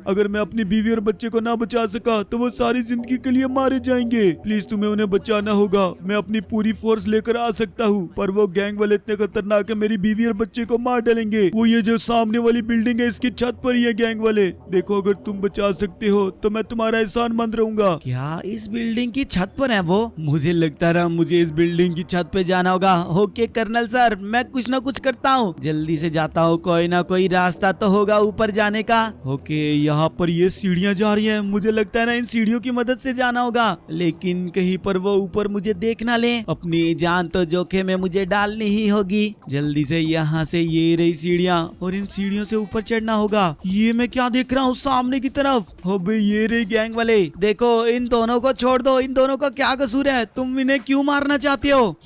अगर मैं अपनी बीवी और बच्चे को ना बचा सका तो वो सारी जिंदगी के लिए मारे जाएंगे। प्लीज तुम्हें उन्हें बचाना होगा। मैं अपनी पूरी फोर्स लेकर आ सकता हूँ, पर वो गैंग वाले इतने खतरनाक है, मेरी बीवी और बच्चे को मार डालेंगे। वो ये जो सामने वाली बिल्डिंग है इसकी छत पर ही है गैंग वाले। देखो अगर तुम बचा सकते हो तो मैं तुम्हारा एहसानमंद रहूंगा। क्या इस बिल्डिंग की छत पर है वो? मुझे लगता रहा मुझे इस बिल्डिंग की छत पे जाना होगा। ओके कर्नल सर, मैं कुछ ना कुछ करता हूँ, जल्दी से जाता हूँ, कोई ना कोई रास्ता तो होगा ऊपर जाने का। ओके यहाँ पर ये सीढ़ियाँ जा रही हैं, मुझे लगता है ना इन सीढ़ियों की मदद से जाना होगा, लेकिन कहीं पर वो ऊपर मुझे देख ना ले। अपनी जान तो जोखिम में मुझे डालनी ही होगी। जल्दी से यहाँ से ये रही सीढ़ियाँ और इन सीढ़ियों से ऊपर चढ़ना होगा। ये मैं क्या देख रहा हूँ सामने की तरफ? अबे ये रही गैंग वाले। देखो इन दोनों को छोड़ दो, इन दोनों का क्या कसूर है? तुम इन्हें क्यों मारना चाहते हो?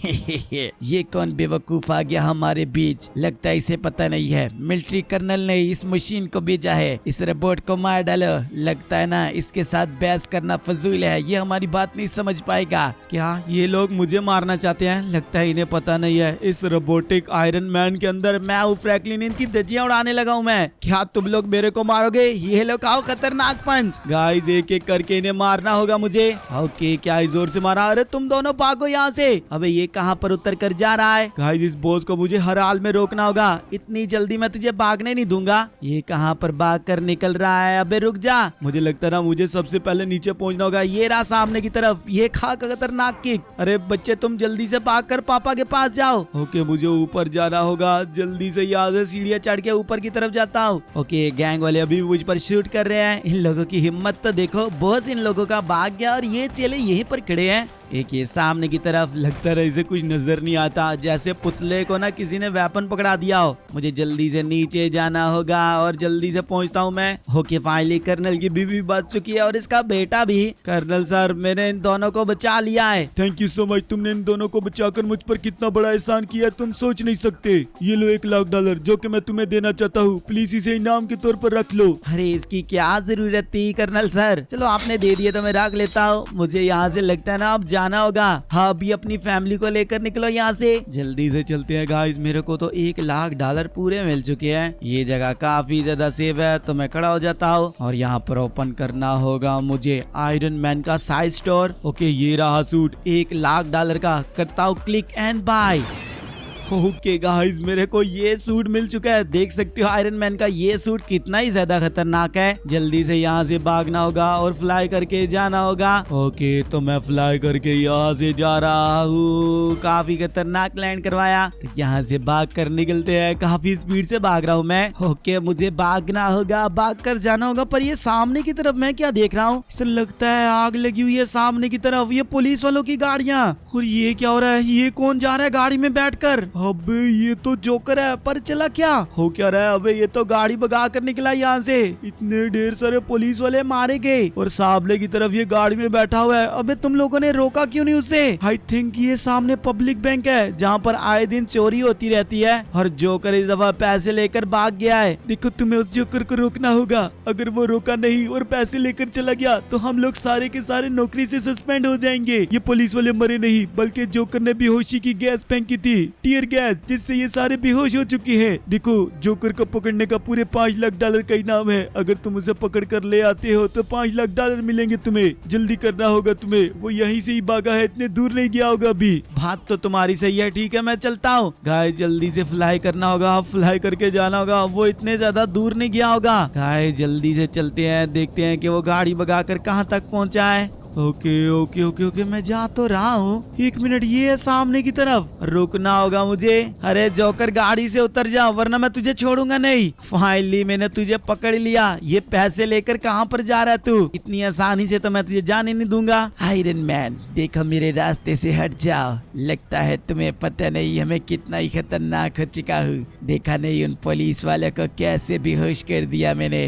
ये कौन बेवकूफ आ गया हमारे बीच? लगता है इसे पता नहीं है मिलिट्री कर्नल ने इस मशीन को भेजा है, इस रोबोट को मार डालो। लगता है ना इसके साथ बहस करना फजूल है, ये हमारी बात नहीं समझ पाएगा। क्या ये लोग मुझे मारना चाहते हैं? लगता है इन्हें पता नहीं है इस रोबोटिक आयरन मैन के अंदर मैं हूँ फ्रैंकलिन, इनकी धज्जियां उड़ाने लगा हूँ मैं। क्या तुम लोग मेरे को मारोगे? ये लोग आओ खतरनाक पंच। गाइस एक एक करके इन्हें मारना होगा मुझे। ओके क्या जोर से मारा? अरे तुम दोनों भागो यहाँ से। अबे ये कहाँ पर उतर कर जा रहा है? गाइस इस बॉस को मुझे हर हाल में रोकना होगा। इतनी जल्दी मैं तुझे भागने नहीं दूंगा। ये कहाँ पर भाग कर निकल रहा है? अबे रुक जा। मुझे लगता है मुझे सबसे पहले नीचे पहुंचना होगा। ये रहा सामने की तरफ, ये खा खतरनाक किक। अरे बच्चे तुम जल्दी से भाग कर पापा के पास जाओ। ओके मुझे ऊपर जाना होगा, जल्दी से यहाँ से सीढ़ियाँ चढ़ के ऊपर की तरफ जाता हूँ। ओके गैंग वाले अभी मुझ पर शूट कर रहे हैं। इन लोगों की हिम्मत तो देखो, बॉस इन लोगों का भाग गया और ये चले यहीं पर खड़े हैं। एक ये सामने की तरफ। लगता है इसे कुछ नजर नहीं आता, जैसे पुतले को ना किसी ने वेपन पकड़ा दिया हो। मुझे जल्दी से नीचे जाना होगा और जल्दी से पहुंचता हूं मैं। ओके फाइनली कर्नल की बीवी बच चुकी है और इसका बेटा भी। कर्नल सर मैंने इन दोनों को बचा लिया है। थैंक यू सो मच, तुमने इन दोनों को बचाकर मुझ पर कितना बड़ा एहसान किया तुम सोच नहीं सकते। ये लो $1,00,000 जो कि मैं तुम्हें देना चाहता हूँ, प्लीज इसे इनाम के तौर पर रख लो। अरे इसकी क्या जरूरत थी कर्नल सर? चलो आपने दे दिया तो मैं रख लेता हूँ। मुझे यहाँ से लगता है ना अब जाना होगा। हाँ अभी अपनी फैमिली को लेकर निकलो यहाँ से, जल्दी से चलते हैं गाइस। मेरे को तो $1,00,000 पूरे मिल चुके हैं। ये जगह काफी ज्यादा सेफ है तो मैं खड़ा हो जाता हूँ और यहाँ पर ओपन करना होगा मुझे आयरन मैन का साइड स्टोर। ओके ये रहा सूट $1,00,000 का। करता हूँ click and buy. Okay guys मेरे को ये सूट मिल चुका है। देख सकते हो आयरन मैन का ये सूट कितना ही ज्यादा खतरनाक है। जल्दी से यहाँ से भागना होगा और फ्लाई करके जाना होगा। ओके तो मैं फ्लाई करके यहाँ से जा रहा हूँ। काफी खतरनाक लैंड करवाया। तो यहाँ से भाग कर निकलते हैं। काफी स्पीड से भाग रहा हूँ मैं। ओके मुझे भागना होगा, भाग कर जाना होगा। पर ये सामने की तरफ मैं क्या देख रहा हूँ? इसे लगता है आग लगी हुई है सामने की तरफ। ये पुलिस वालों की गाड़ियाँ। और ये क्या हो रहा है? ये कौन जा रहा है गाड़ी में बैठकर? अबे ये तो जोकर है। पर चला क्या हो क्या रहा है? अबे ये तो गाड़ी भगा कर निकला यहाँ से। इतने ढेर सारे पुलिस वाले मारे गए और सामने की तरफ ये गाड़ी में बैठा हुआ है। अबे तुम लोगों ने रोका क्यों नहीं उसे? आई थिंक ये सामने पब्लिक बैंक है जहाँ पर आए दिन चोरी होती रहती है और जोकर इस दफा पैसे लेकर भाग गया है। देखो तुम्हें उस जोकर को रोकना होगा। अगर वो रोका नहीं और पैसे लेकर चला गया तो हम लोग सारे के सारे नौकरी से सस्पेंड हो जाएंगे। ये पुलिस वाले मरे नहीं बल्कि जोकर ने बेहोशी की गैस फेंकी थी, टीयर गैस, जिससे ये सारे बेहोश हो चुके हैं। देखो जोकर को पकड़ने का पूरे $5,00,000 का इनाम है। अगर तुम उसे पकड़ कर ले आते हो तो $5,00,000 मिलेंगे तुम्हें। जल्दी करना होगा तुम्हें, वो यहीं से ही भागा है, इतने दूर नहीं गया होगा अभी। बात तो तुम्हारी सही है, ठीक है मैं चलता हूँ। गाइस जल्दी से फ्लाई करना होगा, फ्लाई करके जाना होगा। वो इतने ज्यादा दूर नहीं गया होगा। गाइस जल्दी से चलते हैं, देखते हैं कि वो गाड़ी भगा कर कहाँ तक पहुँचा है। ओके ओके ओके ओके मैं जा तो रहा हूँ। 1 मिनट, ये है सामने की तरफ, रुकना होगा मुझे। अरे जोकर गाड़ी से उतर जा वरना मैं तुझे छोड़ूंगा नहीं। फाइनली मैंने तुझे पकड़ लिया। ये पैसे लेकर कहाँ पर जा रहा है तू? इतनी आसानी से तो मैं तुझे जाने नहीं दूंगा। आयरन मैन देखो मेरे रास्ते से हट जाओ। लगता है तुम्हें पता नहीं हमें कितना ही खतरनाक हो चुका हूँ। देखा नहीं उन पुलिस वाले को कैसे बेहोश कर दिया मैंने।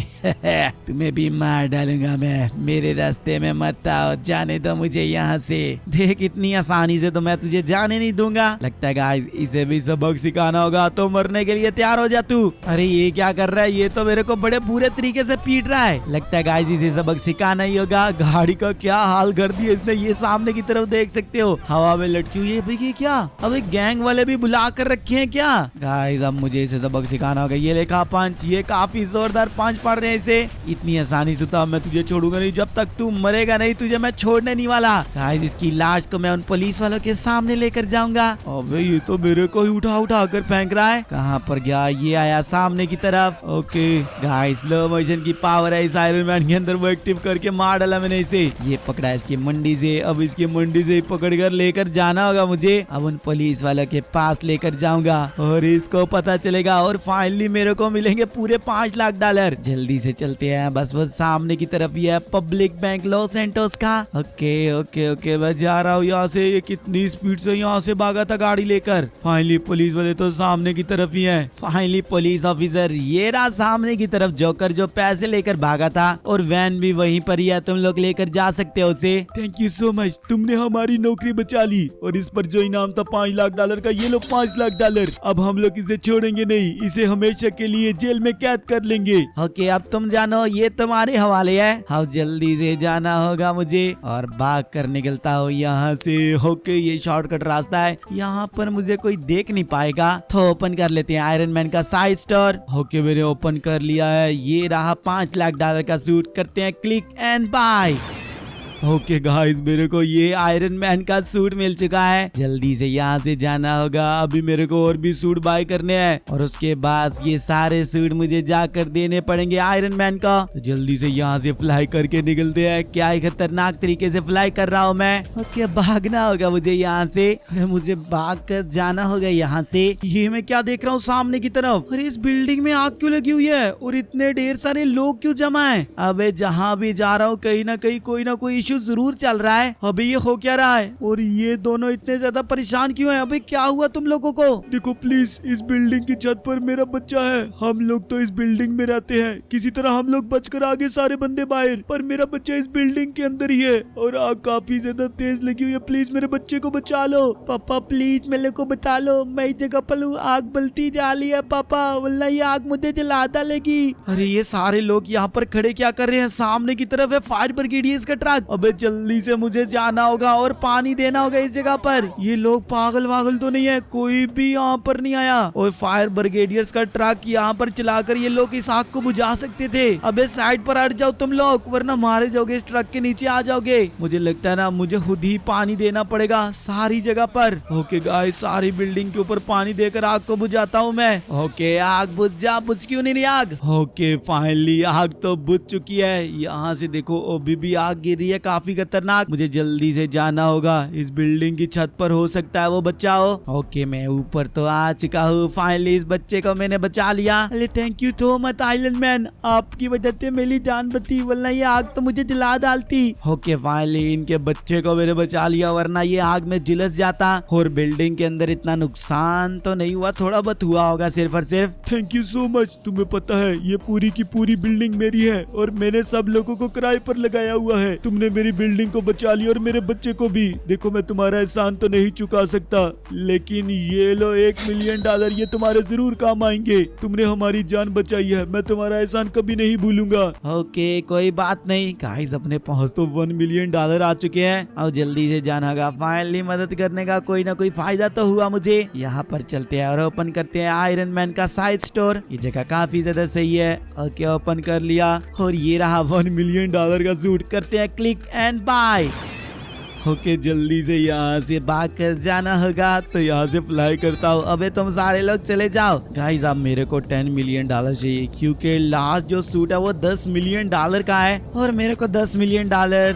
तुम्हें भी मार डालूंगा मैं। मेरे रास्ते में मत आओ, मत जाने दो मुझे यहाँ से। देख इतनी आसानी से तो मैं तुझे जाने नहीं दूंगा। लगता है गाइस इसे भी सबक सिखाना होगा, तो मरने के लिए तैयार हो जा तू। अरे ये क्या कर रहा है, ये तो मेरे को बड़े बुरे तरीके से पीट रहा है। लगता है गाइस इसे सबक सिखाना ही होगा। गाड़ी का क्या हाल कर दिया इसने, ये सामने की तरफ देख सकते हो हवा में लटकी हुई है। भाई ये क्या, अब गैंग वाले भी बुला कर रखे हैं क्या? गाइस अब मुझे इसे सबक सिखाना होगा। ये लेखा पंच, ये काफी जोरदार पंच पड़ रहे हैं इसे। इतनी आसानी से तो मैं तुझे छोड़ूंगा नहीं, जब तक तू मरेगा नहीं तुझे मैं छोड़ने नहीं वाला। गाइस इसकी लाश को मैं उन पुलिस वालों के सामने लेकर जाऊंगा। अबे ये तो मेरे को ही उठा उठा कर फेंक रहा है। कहाँ पर गया, ये आया सामने की तरफ। ओके गाइस स्लो मोशन की पावर है इस आयरन मैन के अंदर, वो एक्टिव करके मार डाला मैंने इसे। ये पकड़ा इसकी मंडी से, अब इसकी मंडी से पकड़ कर लेकर जाना होगा मुझे। अब उन पुलिस वालों के पास लेकर जाऊंगा और इसको पता चलेगा और फाइनली मेरे को मिलेंगे पूरे 5 लाख डॉलर। जल्दी से चलते हैं, बस सामने की तरफ ये है पब्लिक बैंक लॉस सैंटोस का। ओके ओके ओके मैं जा रहा हूँ यहाँ से। ये कितनी स्पीड से यहाँ से भागा था गाड़ी लेकर। फाइनली पुलिस वाले तो सामने की तरफ ही है। फाइनली पुलिस ऑफिसर ये रहा सामने की तरफ, जोकर जो पैसे लेकर भागा था, और वैन भी वहीं पर ही है, तुम लोग लेकर जा सकते हो उसे। थैंक यू सो मच, तुमने हमारी नौकरी बचा ली। और इस पर जो इनाम था 5 लाख डॉलर का, ये लो 5 लाख डॉलर। अब हम लोग इसे छोड़ेंगे नहीं, इसे हमेशा के लिए जेल में कैद कर लेंगे। ओके अब तुम जानो, ये तुम्हारे हवाले है। हाँ जल्दी से जाना होगा मुझे और भाग कर निकलता हूँ यहाँ से। ओके ये शॉर्टकट रास्ता है, यहाँ पर मुझे कोई देख नहीं पाएगा। तो ओपन कर लेते हैं आयरन मैन का साइड स्टोर। ओके मैंने ओपन कर लिया है। ये रहा 5 लाख डॉलर का सूट, करते हैं click and buy. Okay guys मेरे को ये आयरन मैन का सूट मिल चुका है। जल्दी से यहाँ से जाना होगा। अभी मेरे को और भी सूट बाय करने हैं और उसके बाद ये सारे सूट मुझे जाकर देने पड़ेंगे आयरन मैन का। तो जल्दी से यहाँ से फ्लाई करके निकलते हैं। क्या ही खतरनाक तरीके से फ्लाई कर रहा हूँ मैं। ओके भागना होगा मुझे यहाँ से। अरे मुझे भाग कर जाना होगा यहाँ से। ये मैं क्या देख रहा हूँ सामने की तरफ? अरे इस बिल्डिंग में आग क्यों लगी हुई है और इतने ढेर सारे लोग क्यों जमा है? अबे जहाँ भी जा रहा हूँ कहीं ना कहीं कोई ना कोई इशू जरूर चल रहा है। अबे ये हो क्या रहा है? और ये दोनों इतने ज्यादा परेशान क्यों हैं? अबे क्या हुआ तुम लोगों को? देखो प्लीज, इस बिल्डिंग की छत पर मेरा बच्चा है। हम लोग तो इस बिल्डिंग में रहते हैं, किसी तरह हम लोग बचकर आगे सारे बंदे बाहर, पर मेरा बच्चा इस बिल्डिंग के अंदर ही है और आग काफी ज्यादा तेज लगी हुई है। प्लीज मेरे बच्चे को बचा लो। पापा प्लीज मेरे को बचा लो, मैं इस जगह पर हूँ, आग बलती जा रही है पापा, वरना ये आग मुझे जला डालेगी। अरे ये सारे लोग यहाँ पर खड़े क्या कर रहे हैं? सामने की तरफ है फायर ब्रिगेडियर्स का ट्रक। अबे जल्दी से मुझे जाना होगा और पानी देना होगा इस जगह पर। ये लोग पागल वागल तो नहीं है, कोई भी यहाँ पर नहीं आया। और फायर ब्रिगेडियर्स का ट्रक यहाँ पर चलाकर ये लोग इस आग को बुझा सकते थे। अबे साइड पर हट जाओ तुम लोग, वरना मारे जाओगे, इस ट्रक के नीचे आ जाओगे। मुझे लगता है ना मुझे खुद ही पानी देना पड़ेगा सारी जगह पर। ओके गाइस सारी बिल्डिंग के ऊपर पानी देकर आग को बुझाता हूँ मैं। ओके आग बुझ जा, बुझ क्यों नहीं रही आग? ओके फाइनली आग तो बुझ चुकी है। यहाँ से देखो अभी भी आग गिर रही है काफी खतरनाक। मुझे जल्दी से जाना होगा, इस बिल्डिंग की छत पर हो सकता है वो बच्चा हो। ओके मैं ऊपर तो आ चुका हूँ। फाइनली इस बच्चे को मैंने बचा लिया। अरे thank you so much iron man, आपकी वजह से मेरी जान बची, वरना ये आग तो मुझे जला डालती। ओके फाइनली इनके बच्चे को मैंने बचा लिया, वरना ये आग में झुलस जाता। और बिल्डिंग के अंदर इतना नुकसान तो नहीं हुआ, थोड़ा बहुत हुआ होगा सिर्फ और सिर्फ। Thank you so much. तुम्हें पता है ये पूरी की पूरी बिल्डिंग मेरी है और मैंने सब लोगों को किराए पर लगाया हुआ है। तुमने मेरी बिल्डिंग को बचा लिया और मेरे बच्चे को भी। देखो मैं तुम्हारा एहसान तो नहीं चुका सकता, लेकिन ये लो $1 मिलियन, ये तुम्हारे जरूर काम आएंगे। तुमने हमारी जान बचाई है, मैं तुम्हारा एहसान कभी नहीं भूलूंगा। ओके कोई बात नहीं। गाइस अपने पास तो $1 मिलियन आ चुके हैं। अब जल्दी से जाना होगा। फाइनली मदद करने का कोई ना कोई फायदा तो हुआ मुझे। यहाँ पर चलते हैं और ओपन करते हैं आयरन मैन का साइड स्टोर। ये जगह काफी ज्यादा सही है। ओके ओपन कर लिया और ये रहा $1 मिलियन का सूट, करते हैं क्लिक एंड बाय। ओके जल्दी से यहाँ से भाग कर जाना होगा, तो यहाँ से फ्लाई करता हूँ। अबे तुम सारे लोग चले जाओ। गाइस अब मेरे को $10 मिलियन चाहिए, क्योंकि लास्ट जो सूट है वो $10 मिलियन का है और मेरे को $10 मिलियन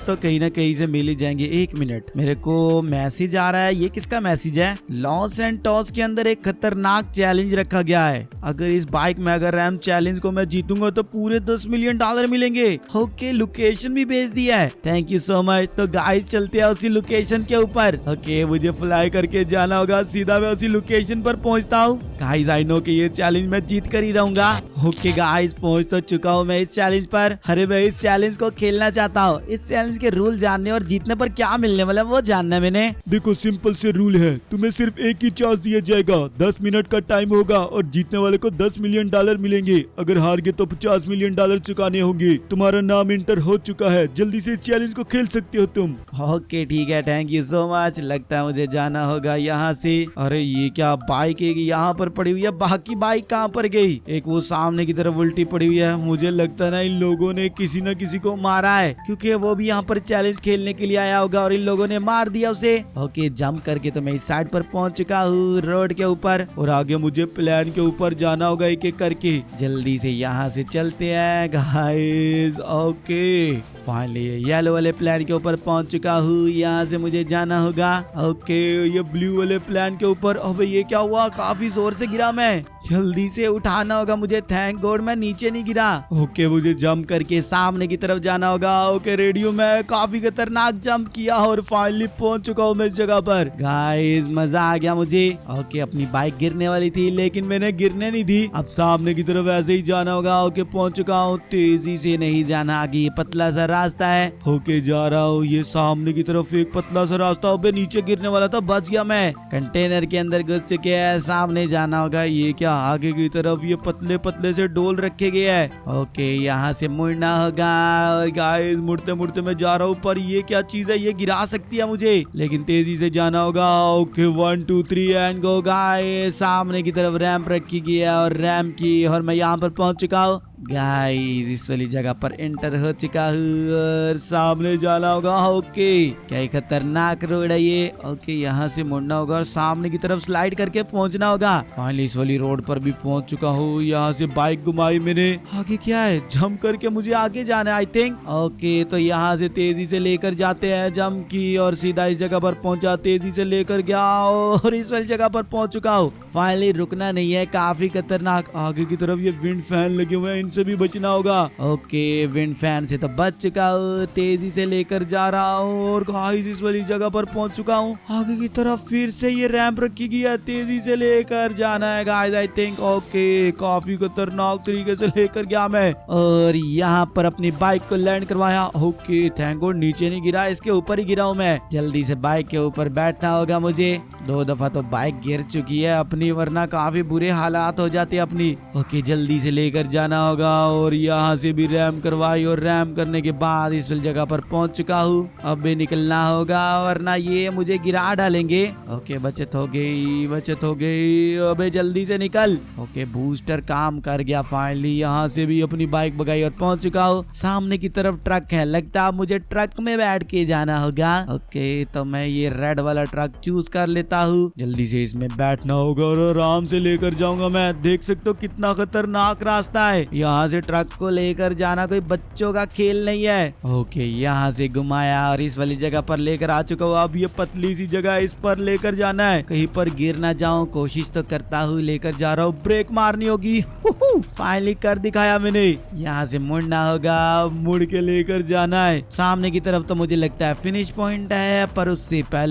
तो कहीं ना कहीं से मिल ही जाएंगे। 1 मिनट, मेरे को मैसेज आ रहा है। ये किसका मैसेज है? लॉस सैंटोस के अंदर एक खतरनाक चैलेंज रखा गया है। अगर इस बाइक में अगर रैम चैलेंज को मैं जीतूंगा तो पूरे $10 मिलियन मिलेंगे। ओके लोकेशन भी भेज दिया है, थैंक यू सो मच। तो गाइस चलते हैं उसी लोकेशन के ऊपर। ओके मुझे फ्लाई करके जाना होगा, सीधा मैं उसी लोकेशन पर पहुंचता हूँ। गाइस आई नो कि ये चैलेंज मैं जीत कर ही रहूंगा। ओके गाइस पहुंच तो चुका हूँ मैं इस चैलेंज पर। अरे मैं इस चैलेंज को खेलना चाहता हूँ। इस चैलेंज के रूल जानने और जीतने पर क्या मिलने वाला वो जानना है मैंने। देखो सिंपल से रूल है, तुम्हें सिर्फ एक ही चांस दिया जाएगा। 10 मिनट का टाइम होगा और जीतने वाले को 10 मिलियन डॉलर मिलेंगे। अगर हार गए तो 50 मिलियन डॉलर चुकाने होंगे। तुम्हारा नाम इंटर हो चुका है, जल्दी से इस चैलेंज को खेल सकते हो तुम। ओके ठीक है, थैंक यू सो मच। लगता है मुझे जाना होगा यहाँ से। अरे ये क्या बाइक है यहाँ पर पड़ी हुई है, बाकी बाइक कहाँ पर गई? एक वो सामने की तरफ उल्टी पड़ी हुई है। मुझे लगता है ना इन लोगों ने किसी न किसी को मारा है, क्योंकि वो भी यहाँ पर चैलेंज खेलने के लिए आया होगा और इन लोगों ने मार दिया उसे। ओके जंप करके तो मैं इस साइड पर पहुंच चुका हूँ रोड के ऊपर, और आगे मुझे प्लेन के ऊपर जाना होगा एक एक करके। जल्दी से यहाँ से चलते हैं गाइस। ओके फाइनली येलो वाले प्लेन के ऊपर पहुंच चुका हूँ, यहाँ से मुझे जाना होगा। ओके ये ब्लू वाले प्लेन के ऊपर। अबे ये क्या हुआ, काफी जोर से गिरा मैं। जल्दी से उठाना होगा मुझे, थैंक गॉड मैं नीचे नहीं गिरा। ओके मुझे जंप करके सामने की तरफ जाना होगा। ओके रेडियो में काफी खतरनाक जंप किया और फाइनली पहुंच चुका हूँ मैं इस जगह पर। गाइस मजा आ गया मुझे। ओके अपनी बाइक गिरने वाली थी लेकिन मैंने गिरने नहीं दी। अब सामने की तरफ ऐसे ही जाना होगा। ओके पहुंच चुका हूँ, तेजी से नहीं जाना, आगे ये पतला सा रास्ता है। ओके जा रहा हूँ, ये सामने की तरफ एक पतला सा रास्ता। अबे नीचे गिरने वाला था, बच गया मैं। कंटेनर के अंदर घुस चुके हैं, सामने जाना होगा। ये क्या आगे की तरफ ये पतले पतले से डोल रखे गए हैं। ओके यहाँ से मुड़ना होगा। और गाइस मुड़ते मुड़ते मैं जा रहा हूँ, पर ये क्या चीज है, ये गिरा सकती है मुझे, लेकिन तेजी से जाना होगा। Okay 1 2 3 and go guys. सामने की तरफ रैंप रखी गई है और रैंप की, और मैं यहाँ पर पहुंच चुका हूँ गाइस। इस वाली जगह पर एंटर हो चुका हूँ और सामने जाना होगा। ओके क्या ही खतरनाक रोड है ये। ओके यहाँ से मुड़ना होगा और सामने की तरफ स्लाइड करके पहुंचना होगा। फाइनली इस वाली रोड पर भी पहुंच चुका हूँ। यहाँ से बाइक घुमाई मैंने। आगे क्या है, जंप करके मुझे आगे जाना है आई थिंक। ओके तो यहाँ से तेजी से लेकर जाते हैं जंप की, और सीधा इस जगह पर पहुंचा, तेजी से लेकर गया और इस वाली जगह पर पहुंच चुका हूँ। फाइनली रुकना नहीं है, काफी खतरनाक। आगे की तरफ ये विंड फैन लगे हुए हैं, इनसे भी बचना होगा। ओके विंड फैन से तो बच चुका हूँ, तेजी से लेकर जा रहा हूँ और गाइस इस वाली जगह पर पहुंच चुका हूँ। आगे की तरफ फिर से ये रैंप रखी गई है, तेजी से लेकर जाना है गाइस आई थिंक। ओके काफी खतरनाक तरीके से लेकर गया मैं, और यहाँ पर अपनी बाइक को लैंड करवाया। ओके थैंक गॉड नीचे नहीं गिरा, इसके ऊपर ही गिरा हूँ मैं। जल्दी से बाइक के ऊपर बैठना होगा मुझे। 2 दफा तो बाइक गिर चुकी है अपनी, वरना काफी बुरे हालात हो जाते अपनी। ओके जल्दी से लेकर जाना होगा, और यहाँ से भी रैम करवाई, और रैम करने के बाद इस जगह पर पहुंच चुका हूँ। अब भी निकलना होगा वरना ये मुझे गिरा डालेंगे। ओके बचत हो गई, बचत हो गई। अबे जल्दी से निकल। ओके बूस्टर काम कर गया। फाइनली यहाँ से भी अपनी बाइक भगाई और पहुंच चुका हूँ। सामने की तरफ ट्रक है, लगता है मुझे ट्रक में बैठ के जाना होगा। ओके तो मैं ये रेड वाला ट्रक चूज कर लेता हूँ। जल्दी से इसमें बैठना होगा और आराम से लेकर जाऊंगा मैं। देख सकते हो कितना खतरनाक रास्ता है, यहाँ से ट्रक को लेकर जाना कोई बच्चों का खेल नहीं है। ओके यहाँ से घुमाया और इस वाली जगह पर लेकर आ चुका हूँ। अब ये पतली सी जगह है, इस पर लेकर जाना है, कहीं पर गिर ना जाऊं, कोशिश तो करता हूँ। लेकर जा रहा हूँ, ब्रेक मारनी होगी। फाइनली कर दिखाया मैंने। यहाँ से मुड़ना होगा, मुड़ के लेकर जाना है। सामने की तरफ तो मुझे लगता है फिनिश पॉइंट है, पर उससे पहले